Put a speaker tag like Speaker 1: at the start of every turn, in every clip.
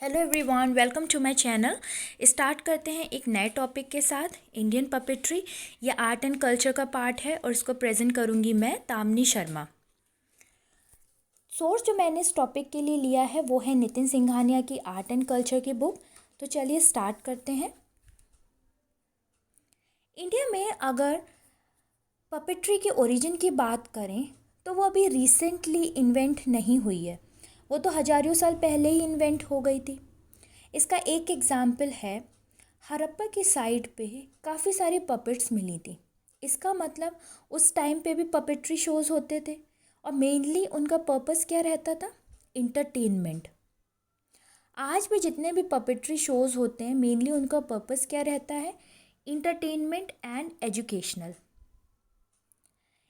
Speaker 1: Hello everyone, welcome to my channel. Start करते हैं एक नए टॉपिक के साथ। इंडियन पपेट्री ये आर्ट एंड कल्चर का पार्ट है और इसको प्रेजेंट करूंगी मैं, तामनी शर्मा। सोर्स जो मैंने इस टॉपिक के लिए लिया है वो है नितिन सिंघानिया की आर्ट एंड कल्चर की बुक। तो चलिए स्टार्ट करते हैं। इंडिया में अगर पपेट्री के ओरिजिन की बात करें तो वो अभी रिसेंटली इन्वेंट नहीं हुई है, वो तो हजारों साल पहले ही इन्वेंट हो गई थी। इसका एक एग्ज़ाम्पल है, हड़प्पा की साइड पे काफ़ी सारी पपेट्स मिली थी। इसका मतलब उस टाइम पे भी पपेट्री शोज़ होते थे और मेनली उनका पर्पस क्या रहता था? इंटरटेनमेंट। आज भी जितने भी पपेट्री शोज़ होते हैं मेनली उनका पर्पस क्या रहता है? Entertainment and educational.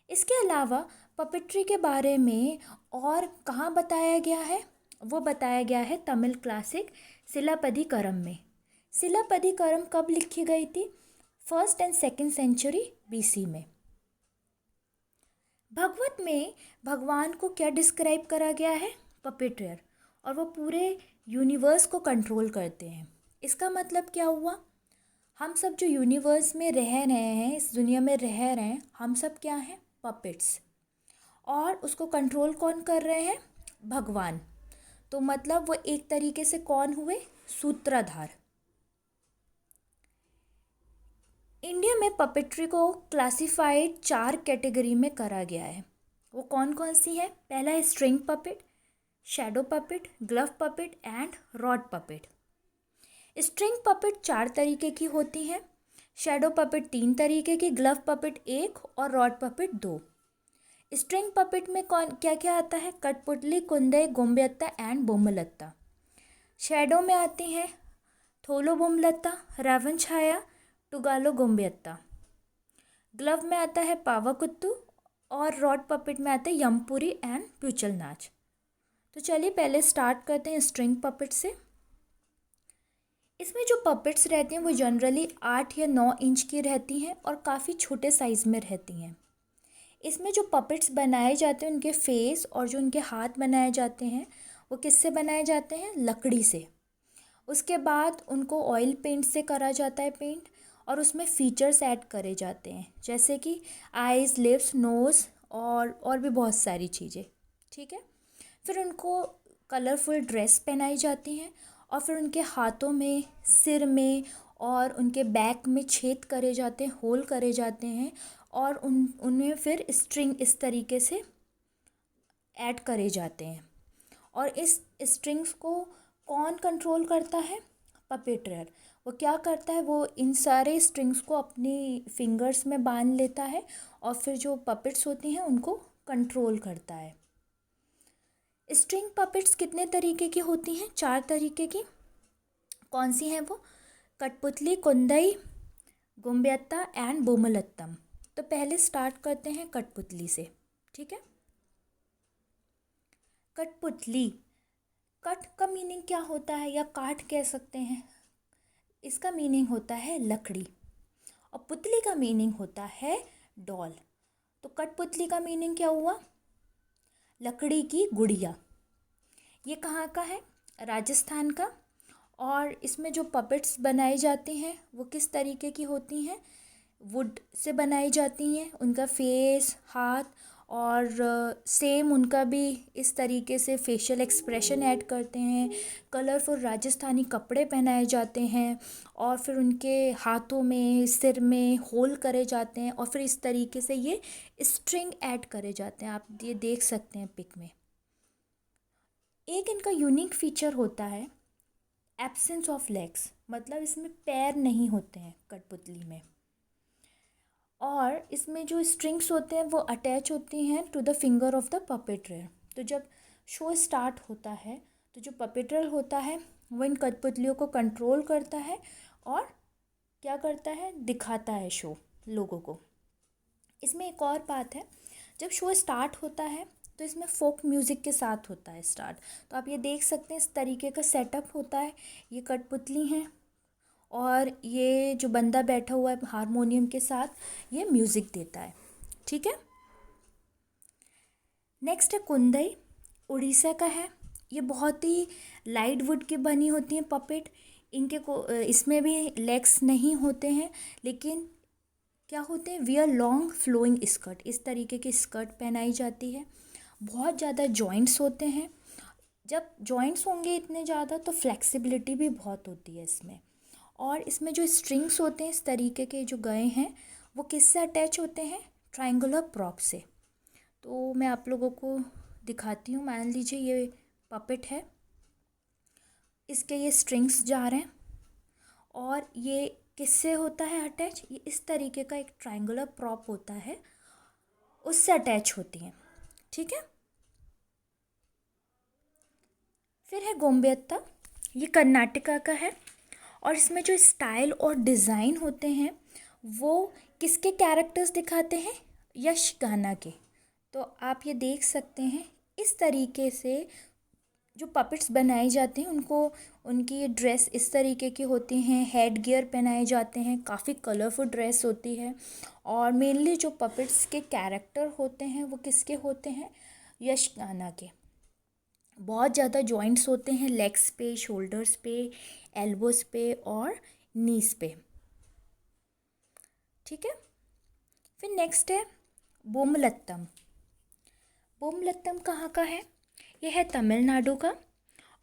Speaker 1: इसके अलावा पपेट्री के बारे में और कहाँ बताया गया है? वो बताया गया है तमिल क्लासिक सिलापदिकरम में। सिलापदिकरम कब लिखी गई थी? 1st and 2nd century BC में। भगवत में भगवान को क्या डिस्क्राइब करा गया है? पपेट्रियर। और वो पूरे यूनिवर्स को कंट्रोल करते हैं। इसका मतलब क्या हुआ? हम सब जो यूनिवर्स में रह रहे हैं, इस दुनिया में रह रहे हैं, हम सब क्या हैं? पपेट्स। और उसको कंट्रोल कौन कर रहे हैं? भगवान। तो मतलब वो एक तरीके से कौन हुए? सूत्रधार। इंडिया में पपेट्री को क्लासिफाइड 4 कैटेगरी में करा गया है। वो कौन कौन सी है? पहला है string puppet, shadow puppet, glove puppet and rod puppet. String puppet 4 तरीके की होती हैं, शैडो पपेट 3 तरीके की, ग्लव पपेट 1 और रॉड पपेट 2। स्ट्रिंग पपेट में कौन क्या क्या आता है? कठपुतली, कुंदई, गोम्बेत्ता एंड बोमलत्ता। शैडो में आती हैं थोलो बोमलत्ता, रावण छाया, टुगालो गोम्बेत्ता। ग्लव में आता है पावाकुत्तू और रॉड पपेट में आता है यमपुरी एंड प्यूचल नाच। तो चलिए पहले स्टार्ट करते हैं स्ट्रिंग पपेट से। इसमें जो पपेट्स रहती हैं वो जनरली 8 या 9 इंच की रहती हैं और काफ़ी छोटे साइज़ में रहती हैं। इसमें जो पपेट्स बनाए जाते हैं उनके फेस और जो उनके हाथ बनाए जाते हैं वो किससे बनाए जाते हैं? लकड़ी से। उसके बाद उनको ऑयल पेंट से करा जाता है पेंट, और उसमें फीचर्स ऐड करे जाते हैं जैसे कि आइज़, लिप्स, नोज़ और भी बहुत सारी चीज़ें। ठीक है। फिर उनको कलरफुल ड्रेस पहनाई जाती हैं और फिर उनके हाथों में, सिर में और उनके बैक में छेद करे जाते हैं, होल करे जाते हैं और उनमें फिर स्ट्रिंग इस तरीके से ऐड करे जाते हैं। और इस स्ट्रिंग्स को कौन कंट्रोल करता है? पपेट्रियर। वो क्या करता है? वो इन सारे स्ट्रिंग्स को अपनी फिंगर्स में बांध लेता है और फिर जो पपेट्स होती हैं उनको कंट्रोल करता है। स्ट्रिंग पपेट्स कितने तरीके की होती हैं? 4 तरीके की। कौन सी हैं वो? कठपुतली, कुंदई, गोम्बेत्ता एंड बोमलत्तम। तो पहले स्टार्ट करते हैं कठपुतली से। ठीक है। कठपुतली, कठ का मीनिंग क्या होता है या काठ कह सकते हैं? इसका मीनिंग होता है लकड़ी और पुतली का मीनिंग होता है डॉल। तो कठपुतली का मीनिंग क्या हुआ? लकड़ी की गुड़िया। ये कहाँ का है? राजस्थान का। और इसमें जो पपेट्स बनाई जाती हैं वो किस तरीके की होती हैं? वुड से बनाई जाती हैं। उनका फेस, हाथ और सेम उनका भी इस तरीके से फेशियल एक्सप्रेशन ऐड करते हैं। कलरफुल राजस्थानी कपड़े पहनाए जाते हैं और फिर उनके हाथों में, सिर में होल करे जाते हैं और फिर इस तरीके से ये स्ट्रिंग ऐड करे जाते हैं। आप ये देख सकते हैं पिक में। एक इनका यूनिक फीचर होता है एब्सेंस ऑफ लेग्स, मतलब इसमें पैर नहीं होते हैं कठपुतली में। और इसमें जो स्ट्रिंग्स होते हैं वो अटैच होती हैं to the finger of the puppeteer. तो जब शो स्टार्ट होता है तो जो पपेट्रियर होता है वो इन कठपुतलियों को कंट्रोल करता है और क्या करता है? दिखाता है शो लोगों को। इसमें एक और बात है, जब शो स्टार्ट होता है तो इसमें फोक म्यूज़िक के साथ होता है स्टार्ट। तो आप ये देख सकते हैं इस तरीके का सेटअप होता है। ये कठपुतली हैं और ये जो बंदा बैठा हुआ है हारमोनियम के साथ, ये म्यूज़िक देता है। ठीक है। नेक्स्ट है कुंदई, उड़ीसा का है। ये बहुत ही लाइट वुड की बनी होती हैं पपेट। इनके को इसमें भी लेग्स नहीं होते हैं, लेकिन क्या होते हैं, वियर लॉन्ग फ्लोइंग स्कर्ट, इस तरीके की स्कर्ट पहनाई जाती है। बहुत ज़्यादा जॉइंट्स होते हैं। जब जॉइंट्स होंगे इतने ज़्यादा तो फ्लेक्सिबिलिटी भी बहुत होती है इसमें। और इसमें जो स्ट्रिंग्स होते हैं इस तरीके के जो गए हैं, वो किससे अटैच होते हैं, ट्रायंगुलर प्रॉप से। तो मैं आप लोगों को दिखाती हूँ। मान लीजिए ये पपेट है, इसके ये स्ट्रिंग्स जा रहे हैं और ये किससे होता है अटैच, ये इस तरीके का एक ट्रायंगुलर प्रॉप होता है, उससे अटैच होती हैं। ठीक है। फिर है गोम्बेत्ता, ये कर्नाटका का है और इसमें जो स्टाइल और डिज़ाइन होते हैं वो किसके कैरेक्टर्स दिखाते हैं, यक्षगाना के। तो आप ये देख सकते हैं इस तरीके से जो पपेट्स बनाए जाते हैं उनको, उनकी ये ड्रेस इस तरीके की होती हैं, हेड गियर पहनाए जाते हैं, काफ़ी कलरफुल ड्रेस होती है। और मेनली जो पपेट्स के कैरेक्टर होते हैं वो किसके होते हैं, यक्षगाना के। बहुत ज़्यादा जॉइंट्स होते हैं लेग्स पे, शोल्डर्स पे, एल्बोस पे और नीस पे। ठीक है। फिर नेक्स्ट है बोमलत्तम। बोमलत्तम कहाँ का है, ये है तमिलनाडु का।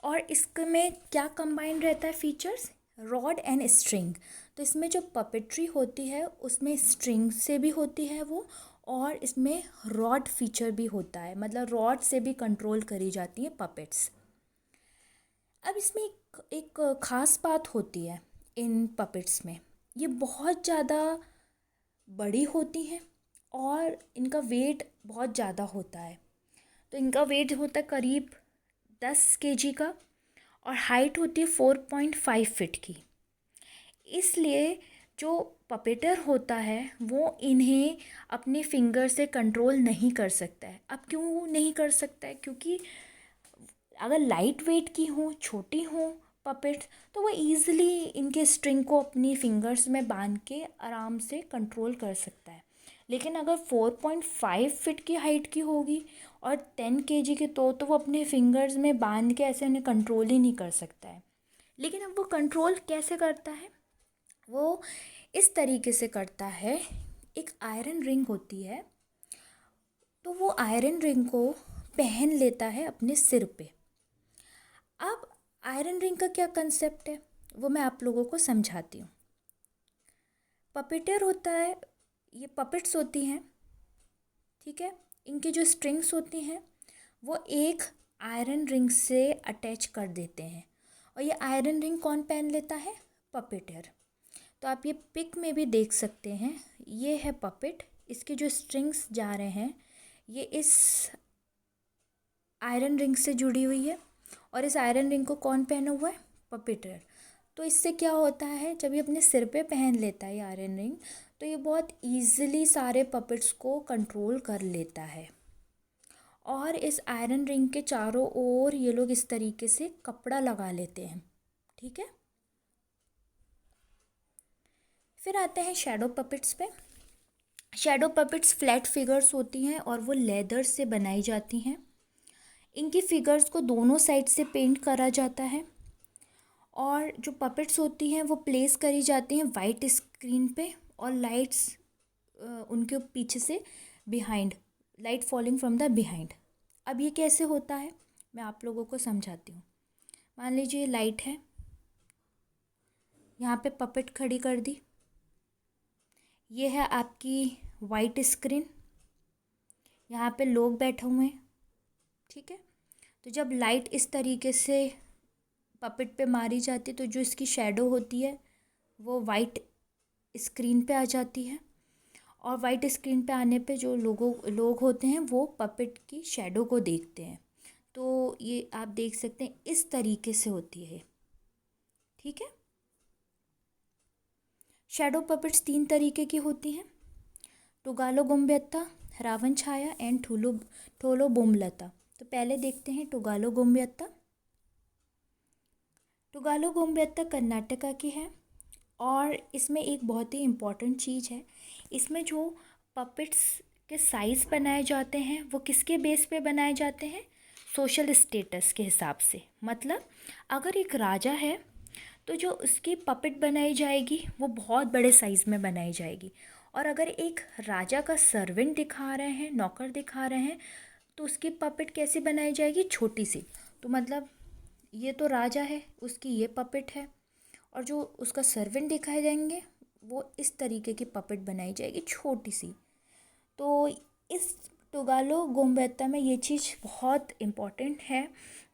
Speaker 1: और इसमें क्या कंबाइंड रहता है फीचर्स, रॉड एंड स्ट्रिंग। तो इसमें जो पपेट्री होती है उसमें स्ट्रिंग से भी होती है वो, और इसमें रॉड फीचर भी होता है, मतलब रॉड से भी कंट्रोल करी जाती हैं पपेट्स। अब इसमें एक ख़ास बात होती है इन पपेट्स में, ये बहुत ज़्यादा बड़ी होती हैं और इनका वेट बहुत ज़्यादा होता है। तो इनका वेट होता है करीब 10 kg का और हाइट होती है 4.5 फीट की। इसलिए जो पपेटर होता है वो इन्हें अपने फिंगर से कंट्रोल नहीं कर सकता है। अब क्यों नहीं कर सकता है, क्योंकि अगर लाइट वेट की हो, छोटी हो पपेट्स, तो वो ईज़िली इनके स्ट्रिंग को अपनी फिंगर्स में बांध के आराम से कंट्रोल कर सकता है। लेकिन अगर 4.5 फीट की हाइट की होगी और 10 kg की, तो वो अपने फिंगर्स में बांध के ऐसे उन्हें कंट्रोल ही नहीं कर सकता है। लेकिन अब वो कंट्रोल कैसे करता है, वो इस तरीके से करता है, एक आयरन रिंग होती है, तो वो आयरन रिंग को पहन लेता है अपने सिर पे। अब आयरन रिंग का क्या कंसेप्ट है वो मैं आप लोगों को समझाती हूँ। पपेटर होता है, ये पपेट्स होती हैं, ठीक है। इनकी जो स्ट्रिंग्स होती हैं वो एक आयरन रिंग से अटैच कर देते हैं, और ये आयरन रिंग कौन पहन लेता है, पपेटर। तो आप ये पिक में भी देख सकते हैं, ये है पपेट, इसके जो स्ट्रिंग्स जा रहे हैं ये इस आयरन रिंग से जुड़ी हुई है, और इस आयरन रिंग को कौन पहना हुआ है, पपेटर। तो इससे क्या होता है, जब ये अपने सिर पे पहन लेता है ये आयरन रिंग, तो ये बहुत ईजिली सारे पपेट्स को कंट्रोल कर लेता है। और इस आयरन रिंग के चारों ओर ये लोग इस तरीके से कपड़ा लगा लेते हैं। ठीक है। फिर आते हैं शैडो पपेट्स पे। शैडो पपेट्स फ्लैट फिगर्स होती हैं और वो लेदर से बनाई जाती हैं। इनकी फिगर्स को दोनों साइड से पेंट करा जाता है, और जो पपेट्स होती हैं वो प्लेस करी जाती हैं वाइट स्क्रीन पे, और लाइट्स उनके पीछे से behind, light falling from the behind. अब ये कैसे होता है मैं आप लोगों को समझाती हूँ। मान लीजिए लाइट है, यहाँ पे पपेट खड़ी कर दी, ये है आपकी वाइट स्क्रीन, यहाँ पे लोग बैठे हुए हैं। ठीक है। तो जब लाइट इस तरीके से पपेट पे मारी जाती है तो जो इसकी शैडो होती है वो वाइट स्क्रीन पे आ जाती है, और वाइट स्क्रीन पे आने पे जो लोग होते हैं वो पपेट की शैडो को देखते हैं। तो ये आप देख सकते हैं इस तरीके से होती है। ठीक है। शैडो पपेट्स 3 तरीके की होती हैं, टुगालो गोम्बेत्ता, रावण छाया एंड ठोलो बोमलता। तो पहले देखते हैं टुगालो गोम्बेत्ता। टुगालो गोम्बेत्ता कर्नाटका की है, और इसमें एक बहुत ही इम्पॉर्टेंट चीज़ है, इसमें जो पपेट्स के साइज़ बनाए जाते हैं वो किसके बेस पे बनाए जाते हैं, सोशल स्टेटस के हिसाब से। मतलब अगर एक राजा है तो जो उसकी पपेट बनाई जाएगी वो बहुत बड़े साइज़ में बनाई जाएगी, और अगर एक राजा का सर्वेंट दिखा रहे हैं, नौकर दिखा रहे हैं, तो उसकी पपेट कैसी बनाई जाएगी, छोटी सी। तो मतलब ये तो राजा है, उसकी ये पपेट है, और जो उसका सर्वेंट दिखाए जाएंगे वो इस तरीके की पपेट बनाई जाएगी, छोटी सी। तो इस टोगालो गोम्बेता में ये चीज़ बहुत इम्पॉर्टेंट है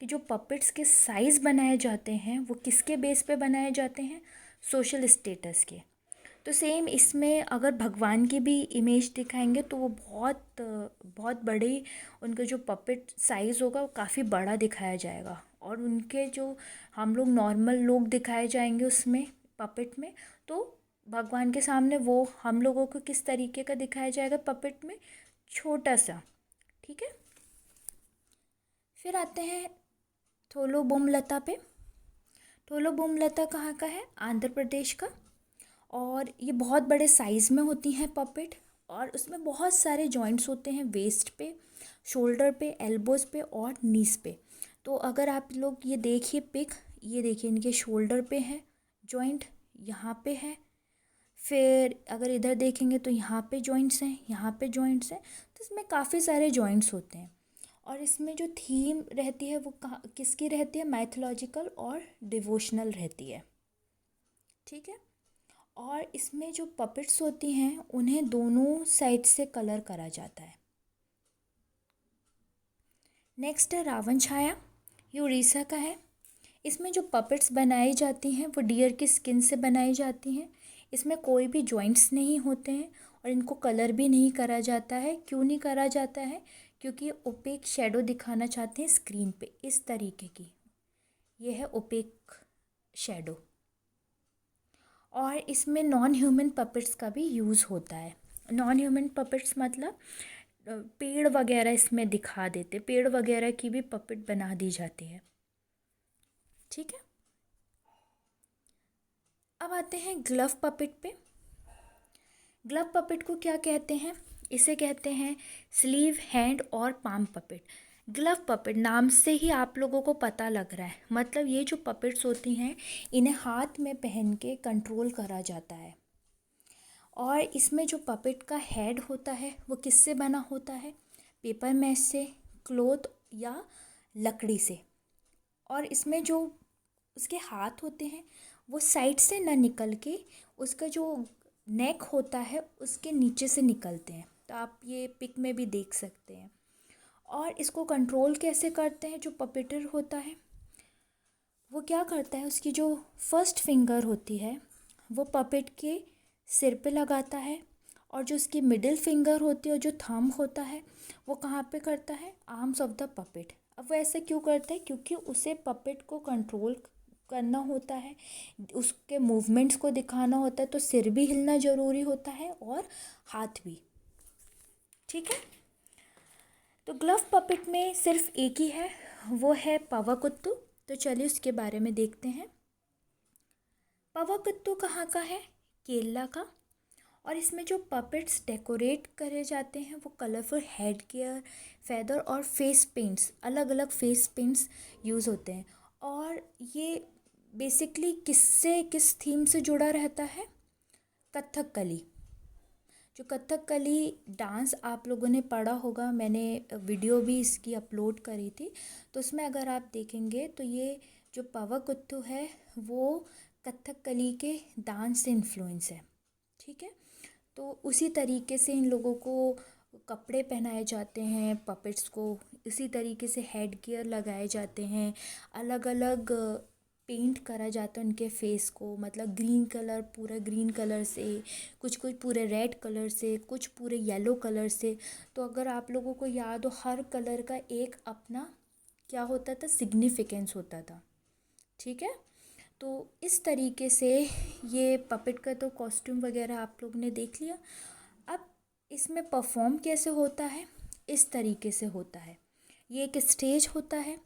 Speaker 1: कि जो पपेट्स के साइज़ बनाए जाते हैं वो किसके बेस पे बनाए जाते हैं, सोशल स्टेटस के। तो सेम इसमें अगर भगवान की भी इमेज दिखाएंगे तो वो बहुत बहुत बड़ी, उनका जो पपेट साइज़ होगा वो काफ़ी बड़ा दिखाया जाएगा, और उनके जो हम लोग नॉर्मल लोग दिखाए जाएंगे उसमें पपेट में, तो भगवान के सामने वो हम लोगों को किस तरीके का दिखाया जाएगा पपेट में, छोटा सा। ठीक है। फिर आते हैं थोलोबोमलता पे। थोलोबोमलता कहाँ का है, आंध्र प्रदेश का, और ये बहुत बड़े साइज़ में होती हैं पपेट, और उसमें बहुत सारे जॉइंट्स होते हैं, वेस्ट पे, शोल्डर पे, एल्बोज़ पे और नीस पे। तो अगर आप लोग ये देखिए पिक, ये देखिए इनके शोल्डर पे है जॉइंट, यहाँ पे है, फिर अगर इधर देखेंगे तो यहाँ पे जॉइंट्स हैं, यहाँ पे जॉइंट्स हैं, तो इसमें काफ़ी सारे जॉइंट्स होते हैं। और इसमें जो थीम रहती है वो कहाँ किसकी रहती है, मैथोलॉजिकल और डिवोशनल रहती है। ठीक है। और इसमें जो पपेट्स होती हैं उन्हें दोनों साइड से कलर करा जाता है। नेक्स्ट है रावण छाया, ये उड़ीसा का है। इसमें जो पपेट्स बनाई जाती हैं वो डियर की स्किन से बनाई जाती हैं। इसमें कोई भी जॉइंट्स नहीं होते हैं, और इनको कलर भी नहीं करा जाता है। क्यों नहीं करा जाता है, क्योंकि ओपेक शेडो दिखाना चाहते हैं स्क्रीन पे, इस तरीके की। ये है ओपेक शेडो। और इसमें नॉन ह्यूमन पपेट्स का भी यूज़ होता है। नॉन ह्यूमन पपेट्स मतलब पेड़ वगैरह इसमें दिखा देते, पेड़ वगैरह की भी पपेट बना दी जाती है। ठीक है। अब आते हैं ग्लव पपेट पे। ग्लव पपेट को क्या कहते हैं, इसे कहते हैं स्लीव, हैंड और पाम पपेट। ग्लव पपेट नाम से ही आप लोगों को पता लग रहा है, मतलब ये जो पपेट्स होती हैं इन्हें हाथ में पहन के कंट्रोल करा जाता है। और इसमें जो पपेट का हेड होता है वो किससे बना होता है, पेपर मैश से, क्लॉथ या लकड़ी से। और इसमें जो उसके हाथ होते हैं वो साइड से ना निकल के उसका जो नेक होता है उसके नीचे से निकलते हैं। तो आप ये पिक में भी देख सकते हैं। और इसको कंट्रोल कैसे करते हैं, जो पपेटर होता है वो क्या करता है, उसकी जो फर्स्ट फिंगर होती है वो पपेट के सिर पे लगाता है, और जो उसकी मिडिल फिंगर होती है और जो थंब होता है वो कहाँ पे करता है, आर्म्स ऑफ द पपेट। अब वो ऐसे क्यों करता है, क्योंकि उसे पपेट को कंट्रोल करना होता है, उसके मूवमेंट्स को दिखाना होता है, तो सिर भी हिलना ज़रूरी होता है और हाथ भी। ठीक है। तो ग्लव पपेट में सिर्फ एक ही है, वो है पावाकुत्तू। तो चलिए उसके बारे में देखते हैं। पावाकुत्तू कहाँ का है, केरला का। और इसमें जो पपेट्स डेकोरेट करे जाते हैं वो कलरफुल हेड गियर, फेदर और फेस पेंट्स, अलग अलग फेस पेंट्स यूज़ होते हैं। और ये बेसिकली किस थीम से जुड़ा रहता है, कथकली। जो कथकली डांस आप लोगों ने पढ़ा होगा, मैंने वीडियो भी इसकी अपलोड करी थी, तो उसमें अगर आप देखेंगे तो ये जो पावाकुत्तू है वो कथकली के डांस से इन्फ्लुएंस है। ठीक है। तो उसी तरीके से इन लोगों को कपड़े पहनाए जाते हैं, पपेट्स को इसी तरीके से हेड गियर लगाए जाते हैं, अलग अलग पेंट करा जाता है उनके फेस को, मतलब ग्रीन कलर, पूरा ग्रीन कलर से, कुछ कुछ पूरे रेड कलर से, कुछ पूरे येलो कलर से। तो अगर आप लोगों को याद हो, हर कलर का एक अपना क्या होता था, सिग्निफिकेंस होता था। ठीक है। तो इस तरीके से ये पपेट का तो कॉस्ट्यूम वगैरह आप लोग ने देख लिया। अब इसमें परफॉर्म कैसे होता है, इस तरीके से होता है। ये एक स्टेज होता है,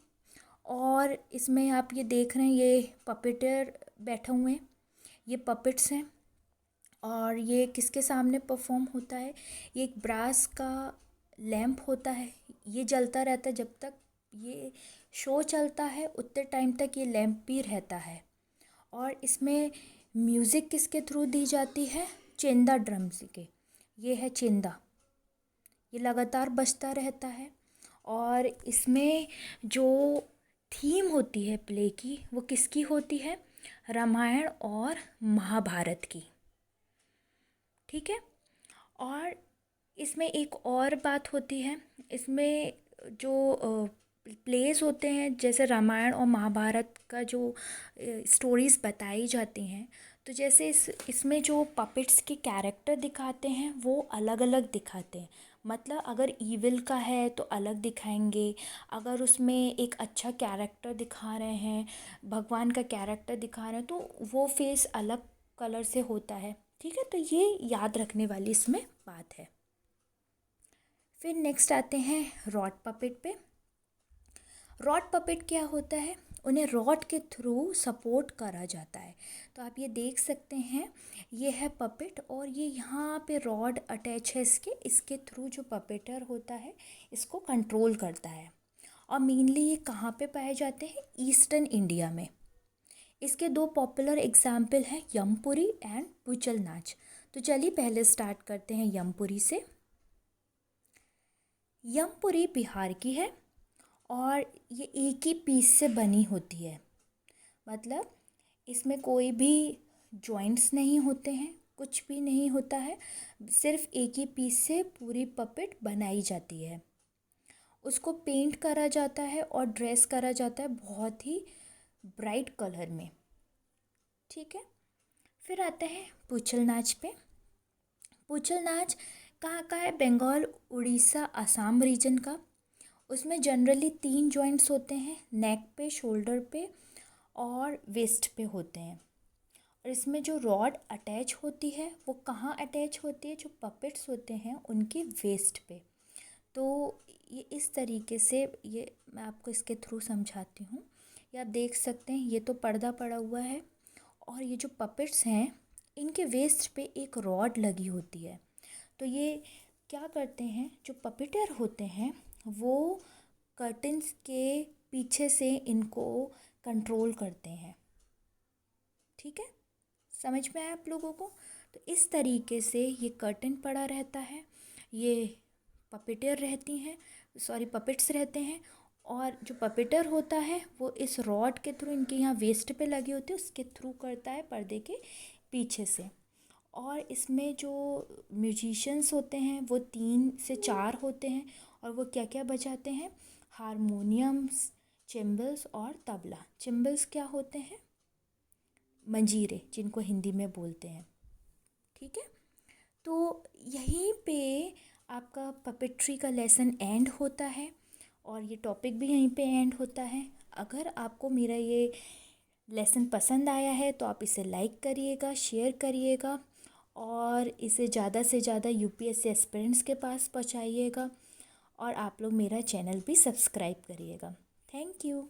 Speaker 1: और इसमें आप ये देख रहे हैं ये पपेटर बैठे हुए हैं, ये पपेट्स हैं। और ये किसके सामने परफॉर्म होता है, ये एक ब्रास का लैंप होता है, ये जलता रहता है जब तक ये शो चलता है उतने टाइम तक ये लैंप भी रहता है। और इसमें म्यूज़िक किसके थ्रू दी जाती है? चेंदा ड्रम्स के। ये है चेंदा, ये लगातार बजता रहता है। और इसमें जो थीम होती है प्ले की वो किसकी होती है? रामायण और महाभारत की। ठीक है। और इसमें एक और बात होती है, इसमें जो प्लेस होते हैं जैसे रामायण और महाभारत का जो स्टोरीज़ बताई जाती हैं, तो जैसे इसमें जो पपेट्स के कैरेक्टर दिखाते हैं वो अलग अलग दिखाते हैं। मतलब अगर ईविल का है तो अलग दिखाएंगे, अगर उसमें एक अच्छा कैरेक्टर दिखा रहे हैं, भगवान का कैरेक्टर दिखा रहे हैं, तो वो फेस अलग कलर से होता है। ठीक है, तो ये याद रखने वाली इसमें बात है। फिर नेक्स्ट आते हैं रॉड पपेट पे। रॉड पपेट क्या होता है? उन्हें रॉड के थ्रू सपोर्ट करा जाता है। तो आप ये देख सकते हैं, ये है पपेट और ये यहाँ पे रॉड अटैच है इसके थ्रू जो पपेटर होता है इसको कंट्रोल करता है। और मेनली ये कहाँ पे पाए जाते हैं? ईस्टर्न इंडिया में। इसके दो पॉपुलर एग्जाम्पल हैं यमपुरी एंड पुचल नाच। तो चलिए पहले स्टार्ट करते हैं यमपुरी से। यमपुरी बिहार की है और ये एक ही पीस से बनी होती है। मतलब इसमें कोई भी जॉइंट्स नहीं होते हैं, कुछ भी नहीं होता है, सिर्फ एक ही पीस से पूरी पपेट बनाई जाती है। उसको पेंट करा जाता है और ड्रेस करा जाता है बहुत ही ब्राइट कलर में। ठीक है। फिर आते हैं पुचल नाच पे। पुचल नाच कहाँ का है? बंगाल, उड़ीसा, असम रीजन का। उसमें जनरली 3 जॉइंट्स होते हैं, नेक पे, शोल्डर पे और वेस्ट पे होते हैं। और इसमें जो रॉड अटैच होती है वो कहाँ अटैच होती है? जो पपेट्स होते हैं उनके वेस्ट पे। तो ये इस तरीके से, ये मैं आपको इसके थ्रू समझाती हूँ। ये आप देख सकते हैं, ये तो पर्दा पड़ा हुआ है और ये जो पपेट्स हैं इनके वेस्ट पे एक रॉड लगी होती है। तो ये क्या करते हैं, जो पपेटर होते हैं वो कर्टन्स के पीछे से इनको कंट्रोल करते हैं। ठीक है, समझ में आया आप लोगों को? तो इस तरीके से ये कर्टन पड़ा रहता है, ये पपेटर रहती हैं, सॉरी पपेट्स रहते हैं। और जो पपेटर होता है वो इस रॉड के थ्रू, इनके यहाँ वेस्ट पे लगी होती है, उसके थ्रू करता है पर्दे के पीछे से। और इसमें जो म्यूजिशियंस होते हैं वो 3 से 4 होते हैं और वो क्या क्या बजाते हैं? हारमोनियम्स, चिम्बल्स और तबला। चिम्बल्स क्या होते हैं? मंजीरे, जिनको हिंदी में बोलते हैं। ठीक है, तो यहीं पे आपका पपेट्री का लेसन एंड होता है और ये टॉपिक भी यहीं पे एंड होता है। अगर आपको मेरा ये लेसन पसंद आया है तो आप इसे लाइक करिएगा, शेयर करिएगा और इसे ज़्यादा से ज़्यादा यूपीएससी एस्पिरेंट्स के पास पहुंचाइएगा। और आप लोग मेरा चैनल भी सब्सक्राइब करिएगा। Thank you.